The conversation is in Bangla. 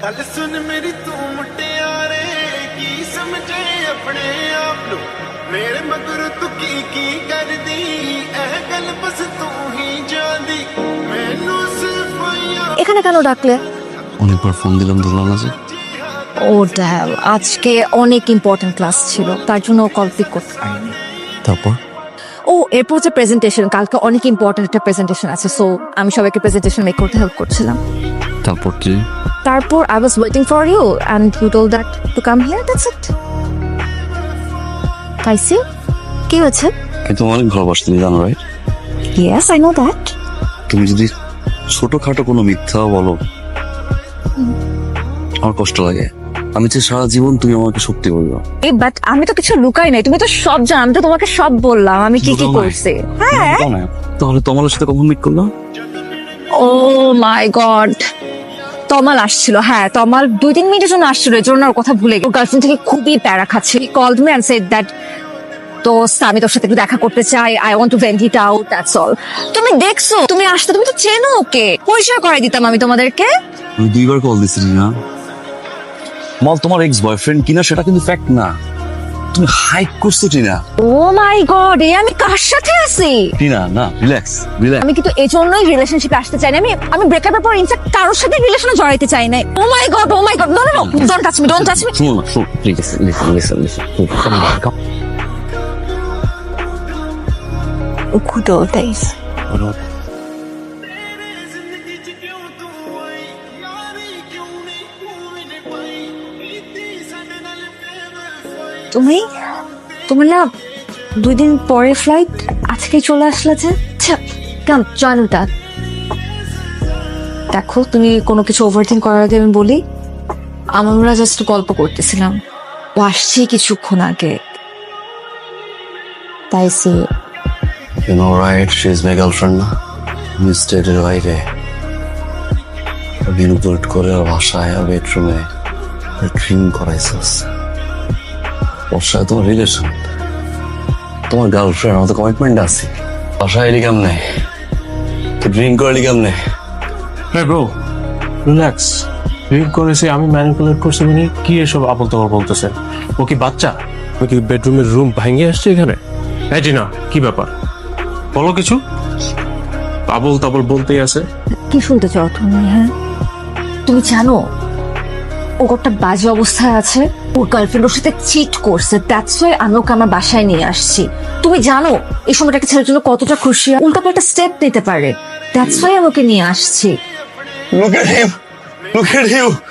गल सुन मेरी तू मुटियारे की समझे अपने आप नु मेरे मगर तू की कर दी एह गल बस तू ही जानी मैनू सिर्फ এখানে কেন ডাকলে? অনেকবার ফোন দিলাম ধরলাম না যে। ও ড্যাম, আজকে অনেক ইম্পর্টেন্ট ক্লাস ছিল, তার জন্য কল পিক করতে পারিনি। তারপর ও এরপর হচ্ছে প্রেজেন্টেশন, কালকে অনেক ইম্পর্টেন্ট একটা প্রেজেন্টেশন আছে, সো আমি সবাইকে প্রেজেন্টেশন মেক করতে হেল্প করছিলাম। তারপর কি? তারপর I was waiting for you and you told that to come here, that's it. I see. কি হয়েছে? আমি তোমার অনেক ভালোবাসি, তুমি জানো right? Yes, I know that. তুমি যদি ছোটখাটো কোনো মিথ্যা বলো আমার কষ্ট লাগে। আমি চাই সারা জীবন তুমি আমাকে সত্যি বলবো। বাট আমি তো কিছু লুকাই নাই, তুমি তো সব জানো, আমি তো তোমাকে সব বললাম আমি কি কি করছি। হ্যাঁ, তাহলে তোমার সাথে কখন মিট করলাম? ও মাই গড, তমাল আসছিল। হ্যাঁ, তমাল 2-3 মিনিটের জন্য আসছিল, এর জন্য ওর কথা ভুলে গেছি। গার্লফ্রেন্ড থেকে খুবই প্যারা খাচ্ছে। He called me and said that দোস্ত আমি তোর সাথে একটু দেখা করতে চাই, I want to vent it out, that's all. তুমি দেখছো, তুমি আসতে, তুমি তো চেনো ওকে, পরিচয় করাই দিতাম আমি তোমাদেরকে। আমি 2বার কল দিছি না। মল তোমার এক্স বয়ফ্রেন্ড কিনা সেটা কিন্তু ফ্যাক্ট না, তুমি হাইড করছো টিনা। ও মাই গড, আমি কার সাথে আছি? টিনা না, রিল্যাক্স রিল্যাক্স। আমি কিন্তু এই জন্যই রিলেশনশিপে আসতে চাই না। আমি ব্রেকআপের পর ইনফ্যাক্ট কারোর সাথে রিলেশনে জড়াইতে চাই না। Oh my god, no no no, don't touch me, don't touch me. শুনো না, শুনো please, listen. Good old days. जिंदगी च क्यों तू आई यारी क्यों नहीं तू मैंने पाई बीती साडे नाल बेवफाई তুমি না 2 দিন পরে ফ্লাইট, আজকে চলে আসলে যে। কেন জানুটা দেখো, তুমি কোনো কিছু ওভারথিঙ্ক করার আগে আমি বলি, আমরা জাস্ট গল্প করতেছিলাম, ও আসছি কিছুক্ষণ আগে, তাই সে You know right, she is my girlfriend না। আমি স্টেটের বাইরে বিনুপুট করে আর বাসায় আর বেডরুমে ড্রিঙ্ক করাইছিস। ওর সাথে তোমার রিলেশন, তোমার গার্লফ্রেন্ড, আমার তো কমিটমেন্ট আছে। বাসায় এলি কেমনে, তো ড্রিঙ্ক করলি কেমনে? হ্যাঁ ব্রো, রিল্যাক্স। ড্রিঙ্ক করেছে, আমি ম্যানিপুলেট করছি, মানে কি এসব আবল তাবল বলতেছে? ও কি বাচ্চা? ও কি বেডরুমের রুম ভাঙিয়ে আসছে এখানে? এই টিনা, কি ব্যাপার বলো কিছু? আবল তাবল বলতেই আছে। কি শুনতে চাও তুমি? হ্যাঁ, তুমি জানো ও একটা বাজে অবস্থায় আছে, ওর গার্লফ্রেন্ড ওর সাথে চিট করছে, দ্যাটস ওয়াই আমি ওকে আমার বাসায় নিয়ে আসছি। তুমি জানো এই সময়টা একটা ছেলের জন্য কতটা খুশি, উল্টাপাল্টা স্টেপ নিতে পারে, দ্যাটস ওয়াই আমি ওকে নিয়ে আসছি। Look at him! Look at you!